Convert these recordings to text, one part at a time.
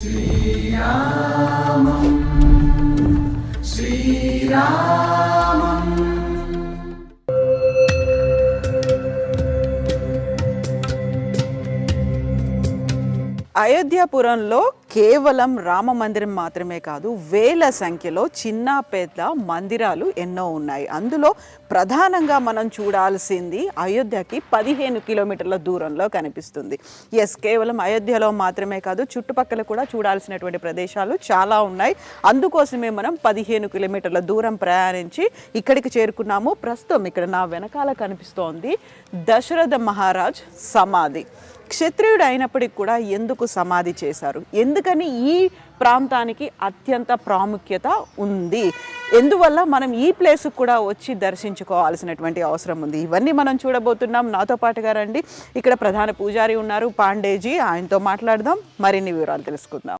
श्रीरामं श्रीरामम् అయోధ్యాపురంలో కేవలం రామ మందిరం మాత్రమే కాదు, వేల సంఖ్యలో చిన్న పెద్ద మందిరాలు ఎన్నో ఉన్నాయి. అందులో ప్రధానంగా మనం చూడాల్సింది అయోధ్యకి 15 కిలోమీటర్ల దూరంలో కనిపిస్తుంది. కేవలం అయోధ్యలో మాత్రమే కాదు, చుట్టుపక్కల కూడా చూడాల్సినటువంటి ప్రదేశాలు చాలా ఉన్నాయి. అందుకోసమే మనం 15 కిలోమీటర్ల దూరం ప్రయాణించి ఇక్కడికి చేరుకున్నాము. ప్రస్తుతం ఇక్కడ నా వెనకాల కనిపిస్తోంది దశరథ మహారాజ్ సమాధి. క్షత్రియుడు అయినప్పటికి కూడా ఎందుకు సమాధి చేశారు, ఎందుకని ఈ ప్రాంతానికి అత్యంత ప్రాముఖ్యత ఉంది, ఎందువల్ల మనం ఈ ప్లేస్కి కూడా వచ్చి దర్శించుకోవాల్సినటువంటి అవసరం ఉంది, ఇవన్నీ మనం చూడబోతున్నాం. నాతో పాటుగా రండి. ఇక్కడ ప్రధాన పూజారి ఉన్నారు, పాండేజీ. ఆయనతో మాట్లాడదాం, మరిన్ని వివరాలు తెలుసుకుందాం.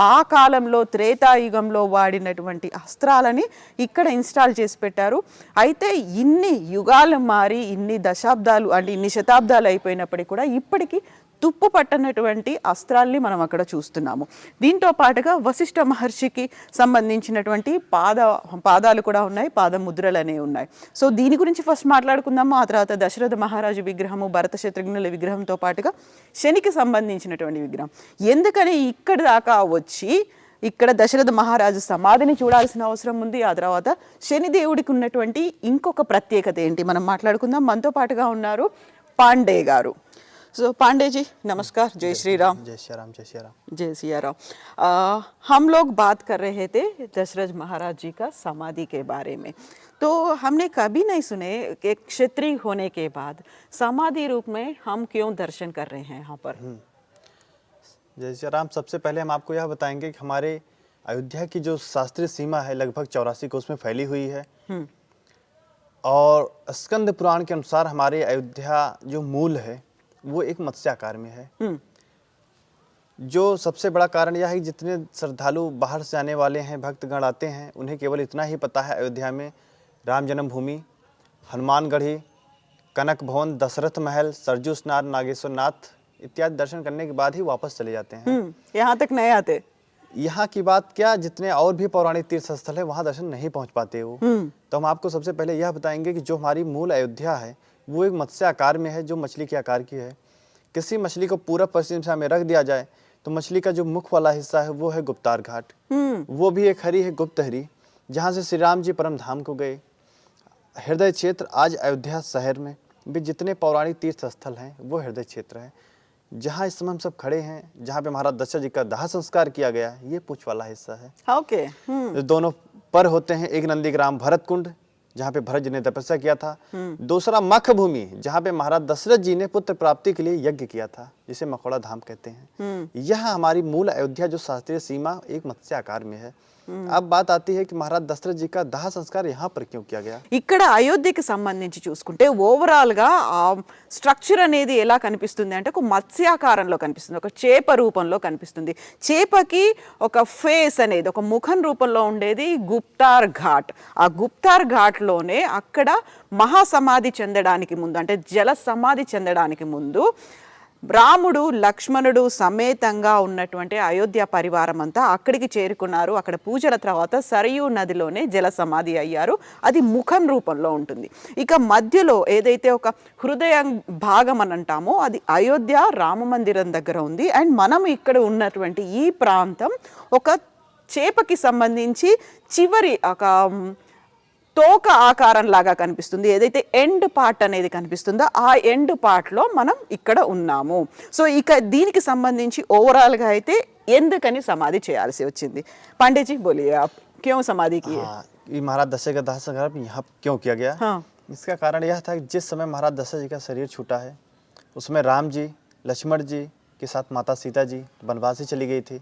ఆ కాలంలో త్రేతాయుగంలో వాడినటువంటి అస్త్రాలని ఇక్కడ ఇన్స్టాల్ చేసి పెట్టారు. అయితే ఇన్ని యుగాలు మారి ఇన్ని దశాబ్దాలు అంటే ఇన్ని శతాబ్దాలు అయిపోయినప్పటికీ కూడా ఇప్పటికీ తుప్పు పట్టనటువంటి అస్త్రాల్ని మనం అక్కడ చూస్తున్నాము. దీంతో పాటుగా వశిష్ఠ మహర్షికి సంబంధించినటువంటి పాదాలు కూడా ఉన్నాయి, పాదముద్రలు అనేవి ఉన్నాయి. సో దీని గురించి ఫస్ట్ మాట్లాడుకుందాము. ఆ తర్వాత దశరథ మహారాజు విగ్రహము, భరత శత్రుఘ్నుల విగ్రహంతో పాటుగా శనికి సంబంధించినటువంటి విగ్రహం. ఎందుకని ఇక్కడ దాకా వచ్చి ఇక్కడ దశరథ మహారాజు సమాధిని చూడాల్సిన అవసరం ఉంది. ఆ తర్వాత శనిదేవుడికి ఉన్నటువంటి ఇంకొక ప్రత్యేకత ఏంటి మనం మాట్లాడుకుందాం. మనతో పాటుగా ఉన్నారు పాండే గారు. So पांडे जी नमस्कार, जय श्री राम। जय श्री राम। जय श्री राम। जय सिया राम। हम लोग बात कर रहे थे दशरथ महाराज जी का समाधि के बारे में। तो हमने कभी नहीं सुने कि क्षत्रिय होने के बाद समाधि रूप में हम क्यों दर्शन कर रहे हैं यहाँ पर। जय श्री राम। सबसे पहले हम आपको यह बताएंगे कि हमारे अयोध्या की जो शास्त्रीय सीमा है लगभग 84 कोस में फैली हुई है और स्कंद पुराण के अनुसार हमारे अयोध्या जो मूल है वो एक मत्स्य आकार में है। जो सबसे बड़ा कारण यह है कि जितने श्रद्धालु बाहर से आने वाले हैं, भक्तगण आते हैं, उन्हें केवल इतना ही पता है अयोध्या में राम जन्मभूमि, हनुमानगढ़ी, कनक भवन, दशरथ महल, सरजू स्नान, नागेश्वर नाथ इत्यादि दर्शन करने के बाद ही वापस चले जाते हैं। यहाँ तक नहीं आते। यहाँ की बात क्या, जितने और भी पौराणिक तीर्थ स्थल है वहाँ दर्शन नहीं पहुँच पाते वो। तो हम आपको सबसे पहले यह बताएंगे कि जो हमारी मूल अयोध्या है वो एक मत्स्य आकार में है, जो मछली के आकार की है। किसी मछली को पूरब पश्चिम दिशा में रख दिया जाए तो मछली का जो मुख वाला हिस्सा है वो है गुप्तार घाट। वो भी एक हरी है, गुप्त हरी, जहाँ से श्री राम जी परम धाम को गए। हृदय क्षेत्र आज अयोध्या शहर में भी जितने पौराणिक तीर्थ स्थल हैं वो हृदय क्षेत्र है। जहाँ इस समय हम सब खड़े हैं, जहाँ पे महाराज दशरथ जी का दाह संस्कार किया गया है, ये पूछ वाला हिस्सा है। ओके। जो दोनों पर होते हैं, एक नंदीग्राम भरत कुंड जहाँ पे भरत जी ने तपस्या किया था, दूसरा मख भूमि जहाँ पे महाराज दशरथ जी ने पुत्र प्राप्ति के लिए यज्ञ किया था, जिसे मखौड़ा धाम कहते हैं। यह हमारी मूल अयोध्या जो शास्त्रीय सीमा एक मत्स्य आकार में है। अब बात आती है कि महाराज दशरथ जी का दाह संस्कार यहाँ पर क्यों किया गया। ఇక్కడ అయోధ్యకి సంబంధించి చూసుకుంటే ఓవరాల్ గా ఆ స్ట్రక్చర్ అనేది ఎలా కనిపిస్తుంది అంటే ఒక మత్స్యాకారంలో కనిపిస్తుంది, ఒక చేప రూపంలో కనిపిస్తుంది. చేపకి ఒక ఫేస్ అనేది ఒక ముఖం రూపంలో ఉండేది గుప్తార్ ఘాట్. ఆ గుప్తార్ ఘాట్ లోనే అక్కడ మహాసమాధి చెందడానికి ముందు అంటే జల సమాధి చెందడానికి ముందు రాముడు లక్ష్మణుడు సమేతంగా ఉన్నటువంటి అయోధ్య పరివారం అంతా అక్కడికి చేరుకున్నారు. అక్కడ పూజల తర్వాత సరయూ నదిలోనే జల సమాధి అయ్యారు. అది ముఖం రూపంలో ఉంటుంది. ఇక మధ్యలో ఏదైతే ఒక హృదయ భాగం అని అంటామో అది అయోధ్య రామ మందిరం దగ్గర ఉంది. అండ్ మనం ఇక్కడ ఉన్నటువంటి ఈ ప్రాంతం ఒక చేపకి సంబంధించి చివరి ఒక తోక ఆకారం లాగా కనిపిస్తుంది. ఏదైతే ఎండ్ పార్ట్ అనేది కనిపిస్తుందో ఆ ఎండ్ పార్ట్లో మనం ఇక్కడ ఉన్నాము. సో ఇక దీనికి సంబంధించి ఓవరాల్గా అయితే ఎందుకని సమాధి చేయాల్సి వచ్చింది? पांडे जी बोलिए आप, क्यों समाधि की? ये महाराज दशरथ का दाह संस्कार यहाँ क्यों किया गया? हाँ। इसका कारण यह था कि जिस समय महाराज दशरथ जी का शरीर छूटा है, उसमें राम जी लक्ष्मण जी के साथ माता सीता जी वनवास से चली गई थी।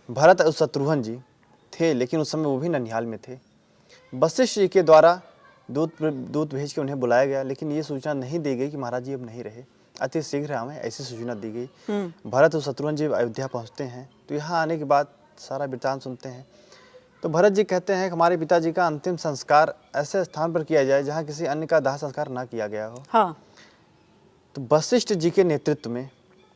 भरत और शत्रुघ्न जी थे, लेकिन उस समय वो भी ननिहाल में थे। वशिष्ठ जी के द्वारा दूत भेज के उन्हें बुलाया गया, लेकिन ये सूचना नहीं दी गई कि महाराज जी अब नहीं रहे, अति शीघ्र आवे, ऐसी सूचना दी गई। भरत और शत्रुघ्न जी अयोध्या पहुंचते हैं, तो यहाँ आने के बाद सारा वृत्तांत सुनते हैं। तो भरत जी कहते हैं कि हमारे पिताजी का अंतिम संस्कार ऐसे स्थान पर किया जाए जहाँ किसी अन्य का दाह संस्कार ना किया गया हो। हाँ। तो वशिष्ठ जी के नेतृत्व में,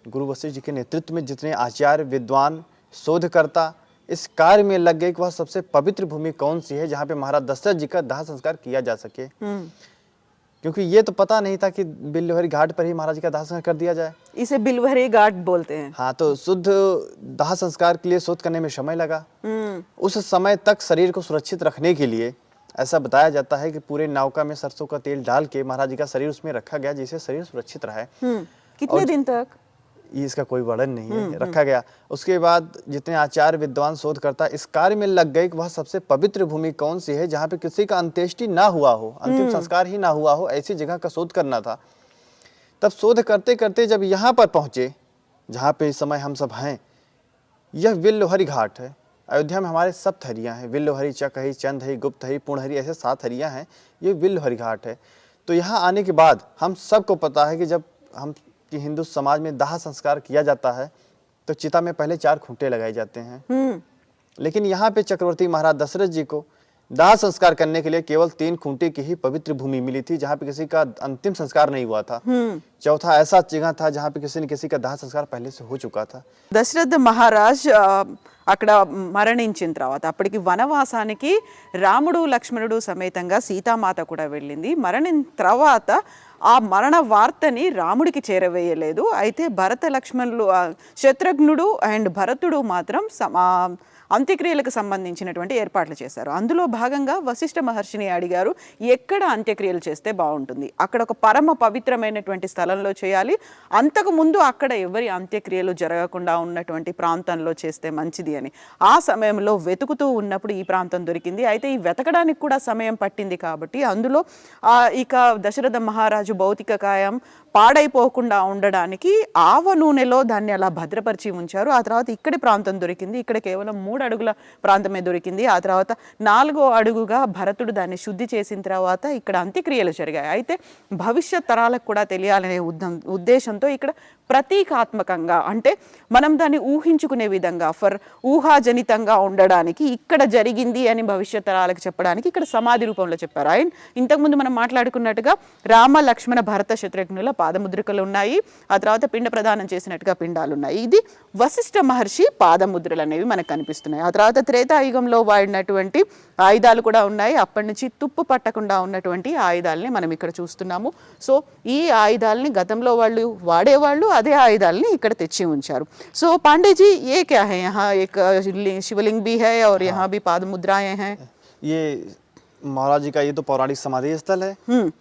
गुरु वशिष्ठ जी के नेतृत्व में जितने आचार्य विद्वान शोधकर्ता इस कार्य में लग गए कि वह सबसे पवित्र भूमि कौन सी है जहाँ पे महाराज दशरथ जी का दाह संस्कार किया जा सके। क्योंकि ये तो पता नहीं था कि बिल्वहरी घाट पर ही महाराज जी का दाह संस्कार कर दिया जाए। इसे बिल्वहरी घाट बोलते हैं। हाँ, तो शुद्ध दाह संस्कार के लिए शोध करने में समय लगा। उस समय तक शरीर को सुरक्षित रखने के लिए ऐसा बताया जाता है कि पूरे नौका में सरसों का तेल डाल के महाराज जी का शरीर उसमें रखा गया, जिससे शरीर सुरक्षित रहे। कितने दिन तक? ये इसका कोई वर्णन नहीं है, रखा गया। उसके बाद जितने आचार्य विद्वान शोधकर्ता इस कार्य में लग गए कि वह सबसे पवित्र भूमि कौन सी है जहाँ पे किसी का अंत्येष्टि ना हुआ हो, अंतिम संस्कार ही ना हुआ हो, ऐसी जगह का शोध करना था। तब शोध करते करते जब यहाँ पर पहुंचे जहाँ पे इस समय हम सब हैं, यह विल्लहरी घाट है। अयोध्या में हमारे सब हरियाँ हैं, विल्लहरी, चकहरी, चंदहरी, गुप्तहरी, पूर्णहरी, ऐसे 7 हरियाँ हैं। ये विल्लहरी घाट है। तो यहाँ आने के बाद हम सबको पता है कि जब हम कि हिंदू समाज में दाह संस्कार किया जाता है तो चिता में पहले 4 खूंटे लगाए जाते हैं। लेकिन यहाँ पे चक्रवर्ती महाराज दशरथ जी को दाह संस्कार करने के लिए केवल 3 खूंटे की ही पवित्र भूमि मिली थी, जहाँ पे किसी का अंतिम संस्कार नहीं हुआ था। चौथा ऐसा जगह था जहाँ पे किसी न किसी का दाह संस्कार पहले से हो चुका था। దశరథ మహారాజ్ అక్కడ మరణించిన తర్వాత అప్పటికి వనవాసానికి రాముడు లక్ష్మణుడు సమేతంగా సీతామాత కూడా వెళ్ళింది. మరణించిన తర్వాత ఆ మరణ వార్తని రాముడికి చేరవేయలేదు. అయితే భరత లక్ష్మణులు, శత్రుఘ్నుడు అండ్ భరతుడు మాత్రం అంత్యక్రియలకు సంబంధించినటువంటి ఏర్పాట్లు చేశారు. అందులో భాగంగా వశిష్ఠ మహర్షిని అడిగారు, ఎక్కడ అంత్యక్రియలు చేస్తే బాగుంటుంది, అక్కడ ఒక పరమ పవిత్రమైనటువంటి స్థలంలో చేయాలి, అంతకు ముందు అక్కడ ఎవరి అంత్యక్రియలు జరగకుండా ఉన్నటువంటి ప్రాంతంలో చేస్తే మంచిది అని. ఆ సమయంలో వెతుకుతూ ఉన్నప్పుడు ఈ ప్రాంతం దొరికింది. అయితే ఈ వెతకడానికి కూడా సమయం పట్టింది కాబట్టి అందులో ఇక దశరథ మహారాజు భౌతిక కాయం పాడైపోకుండా ఉండడానికి ఆవ నూనెలో దాన్ని అలా భద్రపరిచి ఉంచారు. ఆ తర్వాత ఇక్కడి ప్రాంతం దొరికింది. ఇక్కడ కేవలం 3 అడుగుల ప్రాంతమే దొరికింది. ఆ తర్వాత 4వ అడుగుగా భరతుడు దాన్ని శుద్ధి చేసిన తర్వాత ఇక్కడ అంత్యక్రియలు జరిగాయి. అయితే భవిష్యత్ తరాలకు కూడా తెలియాలనే ఉద్దేశంతో ఇక్కడ ప్రతీకాత్మకంగా, అంటే మనం దాన్ని ఊహించుకునే విధంగా, ఊహాజనితంగా ఉండడానికి ఇక్కడ జరిగింది అని భవిష్యత్ తరాలకు చెప్పడానికి ఇక్కడ సమాధి రూపంలో చెప్పారు. అండ్ ఇంతకుముందు మనం మాట్లాడుకున్నట్టుగా రామ లక్ష్మణ భరత శత్రుఘ్నుల పాదముద్రికలు ఉన్నాయి. ఆ తర్వాత పిండ ప్రదానం చేసినట్టుగా పిండాలు ఉన్నాయి. ఇది వశిష్ఠ మహర్షి పాదముద్రలు అనేవి మనకు కనిపిస్తున్నాయి. ఆ తర్వాత త్రేతాయుగంలో వాడినటువంటి ఆయుధాలు కూడా ఉన్నాయి. అప్పటి నుంచి తుప్పు పట్టకుండా ఉన్నటువంటి ఆయుధాలని మనం ఇక్కడ చూస్తున్నాము. సో ఈ ఆయుధాలని గతంలో వాళ్ళు వాడేవాళ్ళు, ఆ అదే ఆయుధాలని ఇక్కడ తెచ్చి ఉంచారు. సో పాండేజీ ये क्या है यहाँ एक शिवलिंग भी है और यहाँ भी पाद मुद्राएं हैं. ये महाराज जी का ये तो पौराणिक समाधि स्थल है,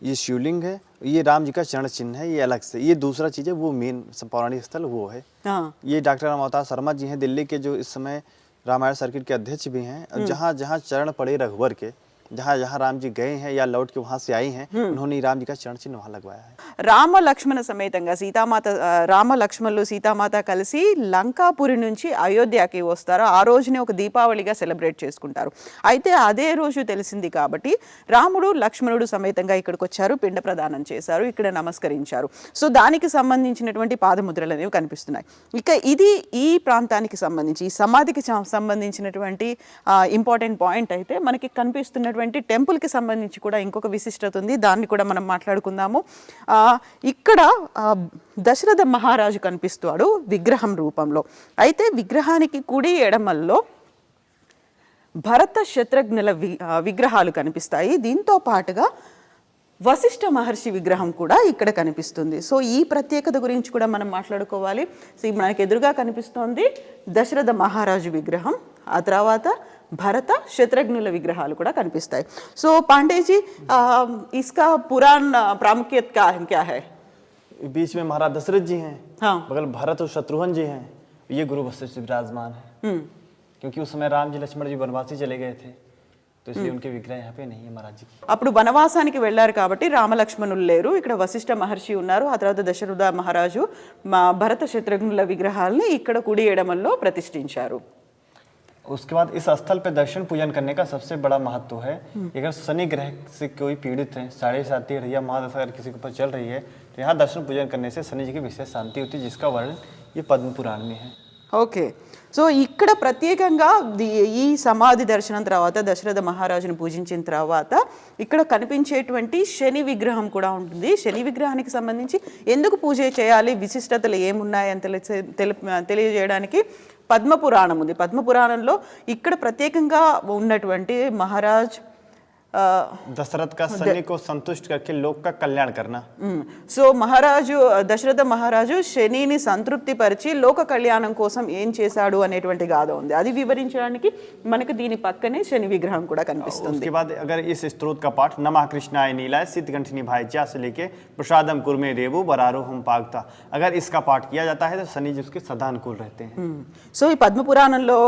ये शिवलिंग है, ये राम जी का चरण चिन्ह है, ये अलग से, ये दूसरा चीज है, वो मेन पौराणिक स्थल वो है. हाँ. ये डॉक्टर राम अवतार शर्मा जी हैं, दिल्ली के जो इस समय रामायण सर्किट के अध्यक्ष भी हैं. जहाँ जहाँ चरण पड़े रघुवर के, जहाँ जहाँ राम जी गए हैं या लौट के वहां से आई हैं, उन्होंने राम जी का चरण चिन्ह वहां लगवाया है. రామ లక్ష్మణ సమేతంగా సీతామాత రామ లక్ష్మణులు సీతామాత కలిసి లంకాపురి నుంచి అయోధ్యకి వస్తారు. ఆ రోజునే ఒక దీపావళిగా సెలబ్రేట్ చేసుకుంటారు. అయితే అదే రోజు తెలిసింది కాబట్టి రాముడు లక్ష్మణుడు సమేతంగా ఇక్కడికి వచ్చారు, పిండ ప్రదానం చేశారు, ఇక్కడ నమస్కరించారు. సో దానికి సంబంధించినటువంటి పాదముద్రలు అనేవి కనిపిస్తున్నాయి. ఇక ఇది ఈ ప్రాంతానికి సంబంధించి ఈ సమాధికి సంబంధించినటువంటి ఇంపార్టెంట్ పాయింట్. అయితే మనకి కనిపిస్తున్నటువంటి టెంపుల్కి సంబంధించి కూడా ఇంకొక విశిష్టత ఉంది, దాన్ని కూడా మనం మాట్లాడుకుందాము. ఇక్కడ దశరథ మహారాజు కనిపిస్తాడు విగ్రహం రూపంలో. అయితే విగ్రహానికి కుడి ఎడమల్లో భరత శత్రుఘ్నుల విగ్రహాలు కనిపిస్తాయి. దీంతో పాటుగా వశిష్ఠ మహర్షి విగ్రహం కూడా ఇక్కడ కనిపిస్తుంది. సో ఈ ప్రత్యేకత గురించి కూడా మనం మాట్లాడుకోవాలి. సో మనకి ఎదురుగా కనిపిస్తోంది దశరథ మహారాజు విగ్రహం, ఆ తర్వాత భరత శత్రుఘ్నుల విగ్రహాలు కూడా కనిపిస్తాయి. సో పాండేజీ इसका पुराण प्रामुख्यत क्या है? बीच में महाराज दशरथ जी हैं, हाँ. बगल भरत और शत्रुघ्न जी हैं, ये गुरु वशिष्ठ विराजमान है. क्योंकि उस समय राम जी लक्ष्मण जी वनवासी चले गए थे, तो इसलिए उनके विग्रह यहाँ पे नहीं है महाराज जी. అప్పుడు వనవాసానికి వెళ్ళారు కాబట్టి రామలక్ష్మణులు లేరు, ఇక్కడ వశిష్ఠ మహర్షి ఉన్నారు. ఆ తర్వాత దశరథ మహారాజు భరత శత్రుఘ్నుల విగ్రహాలని ఇక్కడ కుడి ఎడమల్లో ప్రతిష్ఠించారు. उसके बाद इस स्थल पे दर्शन पूजन करने का सबसे बड़ा महत्व है. अगर शनि ग्रह से कोई पीड़ित है, 7.5 या महादशा अगर किसी के ऊपर चल रही है, तो यहाँ दर्शन पूजन करने से शनि जी की विशेष शांति होती है, जिसका वर्णन ये पद्म पुराण में है. ఓకే. సో ఇక్కడ ప్రత్యేకంగా ఈ సమాధి దర్శనం తర్వాత దశరథ మహారాజును పూజించిన తర్వాత ఇక్కడ కనిపించేటువంటి శని విగ్రహం కూడా ఉంటుంది. శని విగ్రహానికి సంబంధించి ఎందుకు పూజ చేయాలి, విశిష్టతలు ఏమున్నాయని తెలియజేయడానికి పద్మపురాణం ఉంది. పద్మపురాణంలో ఇక్కడ ప్రత్యేకంగా ఉన్నటువంటి మహారాజ్ दशरथ का शनि को संतुष्ट करके लोक का कल्याण करना. సో మహారాజు దశరథ మహారాజు శనిని సంతృప్తి పరిచి లోక కళ్యాణం కోసం ఏం చేశాడు అనేటువంటి గాథ ఉంది. అది వివరించడానికి మనకు దీని పక్కనే శని విగ్రహం కూడా కనిపిస్తుంది. उसके बाद अगर इस स्तोत्र का पाठ नमः कृष्णाय नीलाय सिद्धकंठिनी भाईचा से लेके प्रसादम कुर्मे रेवु बरारो हम पागता, अगर इसका पाठ किया जाता है तो शनि जी उसके सदा अनुकूल रहते हैं. సో ఈ పద్మపురాణంలో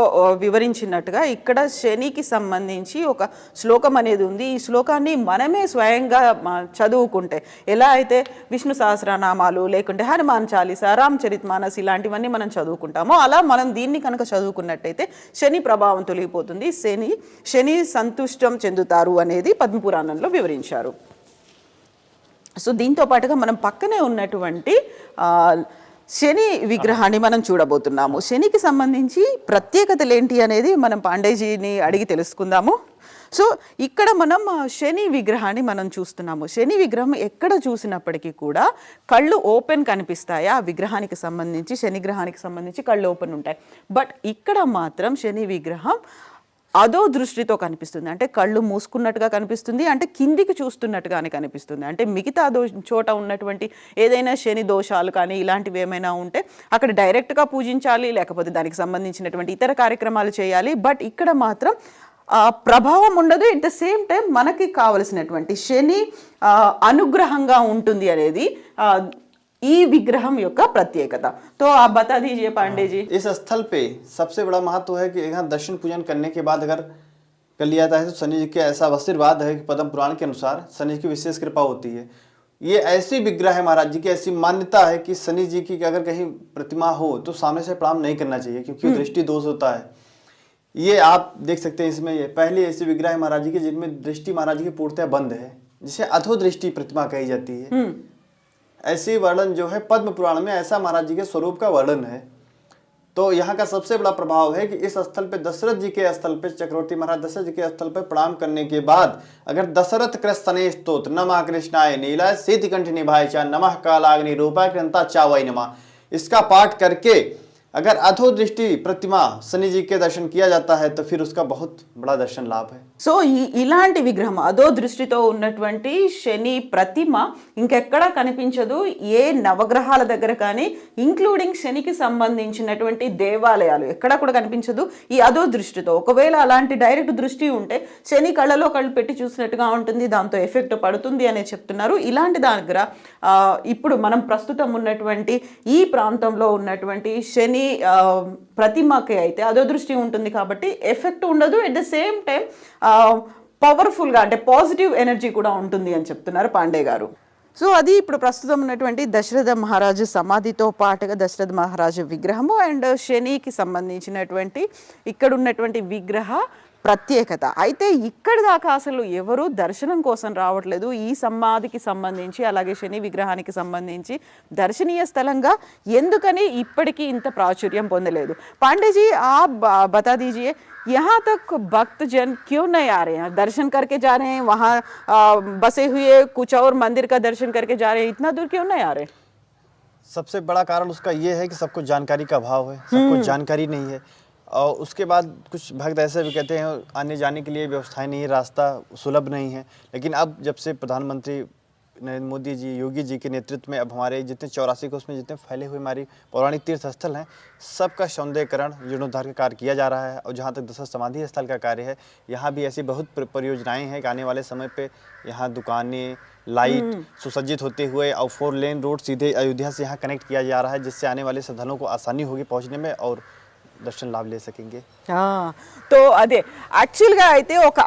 వివరించినట్టుగా ఇక్కడ శనికి సంబంధించి ఒక శ్లోకం అనేది ఉంది. ఈ శ్లోకాన్ని మనమే స్వయంగా చదువుకుంటే, ఎలా అయితే విష్ణు సహస్రనామాలు లేకుంటే హనుమాన్ చాలీసా, రామచరిత్ మానస్ ఇలాంటివన్నీ మనం చదువుకుంటామో, అలా మనం దీన్ని కనుక చదువుకున్నట్టయితే శని ప్రభావం తొలగిపోతుంది, శని సంతుష్టం చెందుతారు అనేది పద్మపురాణంలో వివరించారు. సో దీంతో పాటుగా మనం పక్కనే ఉన్నటువంటి శని విగ్రహాన్ని మనం చూడబోతున్నాము. శనికి సంబంధించి ప్రత్యేకతలు ఏంటి అనేది మనం పాండేజీని అడిగి తెలుసుకుందాము. సో ఇక్కడ మనం శని విగ్రహాన్ని మనం చూస్తున్నాము. శని విగ్రహం ఎక్కడ చూసినప్పటికీ కూడా కళ్ళు ఓపెన్ కనిపిస్తాయి. ఆ విగ్రహానికి సంబంధించి శని గ్రహానికి సంబంధించి కళ్ళు ఓపెన్ ఉంటాయి. బట్ ఇక్కడ మాత్రం శని విగ్రహం అదో దృష్టితో కనిపిస్తుంది. అంటే కళ్ళు మూసుకున్నట్టుగా కనిపిస్తుంది, అంటే కిందికి చూస్తున్నట్టుగానే కనిపిస్తుంది. అంటే మిగతా చోట ఉన్నటువంటి ఏదైనా శని దోషాలు కానీ ఇలాంటివి ఏమైనా ఉంటే అక్కడ డైరెక్ట్గా పూజించాలి, లేకపోతే దానికి సంబంధించినటువంటి ఇతర కార్యక్రమాలు చేయాలి. బట్ ఇక్కడ మాత్రం ప్రభావం ఉండదు. ఎట్ ద సేమ్ టైం మనకి కావలసినటువంటి శని అనుగ్రహంగా ఉంటుంది అనేది ఈ విగ్రహం యొక్క ప్రత్యేకత. तो आप बता दीजिए पांडे जी. इस स्थल पे सबसे बड़ा महत्व है कि यहाँ दर्शन पूजन करने के बाद अगर कर लिया जाता है तो शनि जी के ऐसा आशीर्वाद है कि पद्म पुराण के अनुसार शनि जी की विशेष कृपा होती है. ये ऐसी विग्रह है महाराज जी की, ऐसी मान्यता है कि शनि जी की अगर कहीं प्रतिमा हो तो सामने से प्रणाम नहीं करना चाहिए, क्योंकि दृष्टि दोष होता है. ये आप देख सकते हैं. इसमें ये पहली ऐसी विग्रह है महाराज जी की जिनमें दृष्टि महाराज जी की पूर्णतः बंद है, जिसे अधो दृष्टि प्रतिमा कही जाती है. ऐसी वर्णन जो है पद्म पुराण में ऐसा महाराज जी के स्वरूप का वर्णन है. तो यहाँ का सबसे बड़ा प्रभाव है कि इस स्थल पे दशरथ जी के स्थल पे चक्रवर्ती महाराज दशरथ जी के स्थल पे प्रणाम करने के बाद अगर दशरथ कृष्ण स्तोत्र नमः कृष्णाय नीलाय सिद्धकंठिनी भाईचा नमः कालाग्नि रूपाय कृंता चावै नमः, इसका पाठ करके अगर अधो दृष्टि प्रतिमा शनि जी के दर्शन किया जाता है तो फिर उसका बहुत बड़ा दर्शन लाभ है। సో ఇలాంటి విగ్రహం అదో దృష్టితో ఉన్నటువంటి శని ప్రతిమ ఇంకెక్కడా కనిపించదు ఏ నవగ్రహాల దగ్గర కానీ, ఇంక్లూడింగ్ శనికి సంబంధించినటువంటి దేవాలయాలు ఎక్కడా కూడా కనిపించదు ఈ అదో దృష్టితో. ఒకవేళ అలాంటి డైరెక్ట్ దృష్టి ఉంటే శని కళ్ళలో కళ్ళు పెట్టి చూసినట్టుగా ఉంటుంది, దాంతో ఎఫెక్ట్ పడుతుంది అనే చెప్తున్నారు. ఇలాంటి దగ్గర ఇప్పుడు మనం ప్రస్తుతం ఉన్నటువంటి ఈ ప్రాంతంలో ఉన్నటువంటి శని ప్రతిమకి అయితే అదో దృష్టి ఉంటుంది కాబట్టి ఎఫెక్ట్ ఉండదు. ఎట్ ద సేమ్ టైం పవర్ఫుల్గా అంటే పాజిటివ్ ఎనర్జీ కూడా ఉంటుంది అని చెప్తున్నారు పాండే గారు. సో అది ఇప్పుడు ప్రస్తుతం ఉన్నటువంటి దశరథ మహారాజు సమాధితో పాటుగా దశరథ మహారాజు విగ్రహము అండ్ శనికి సంబంధించినటువంటి ఇక్కడ ఉన్నటువంటి విగ్రహ ప్రత్యేకత. అయితే ఇక్కడి దాకా అసలు ఎవరు దర్శనం కోసం రావట్లేదు. ఈ సమాధికి సంబంధించి అలాగే శని విగ్రహానికి సంబంధించి దర్శనీయ స్థలంగా ఎందుకని ఇప్పటికీ ఇంత ప్రాచుర్యం పొందలేదు? पांडे जी आप बता दीजिए यहाँ तक भक्तजन क्यों नहीं आ रहे हैं? दर्शन करके जा रहे हैं, वहाँ बसे हुए कुछ और मंदिर का दर्शन करके जा रहे हैं, इतना दूर क्यों नहीं आ रहे? सबसे बड़ा कारण उसका ये है कि सबको जानकारी का अभाव है, सबको जानकारी नहीं है। और उसके बाद कुछ भक्त ऐसे भी कहते हैं आने जाने के लिए व्यवस्थाएं नहीं है, रास्ता सुलभ नहीं है। लेकिन अब जब से प्रधानमंत्री नरेंद्र मोदी जी, योगी जी के नेतृत्व में अब हमारे जितने 84 कोस में जितने फैले हुए हमारी पौराणिक तीर्थ स्थल हैं, सबका सौंदर्यकरण जीर्णोद्धार का कार्य किया जा रहा है। और जहाँ तक दशरथ समाधि स्थल का कार्य है, यहाँ भी ऐसी बहुत परियोजनाएं हैं कि आने वाले समय पे यहाँ दुकानें, लाइट सुसज्जित होते हुए और 4 लेन रोड सीधे अयोध्या से यहाँ कनेक्ट किया जा रहा है, जिससे आने वाले श्रद्धालुओं को आसानी होगी पहुँचने में और दर्शन लाभ ले सकेंगे। तो అదే యాక్చువల్గా అయితే ఒక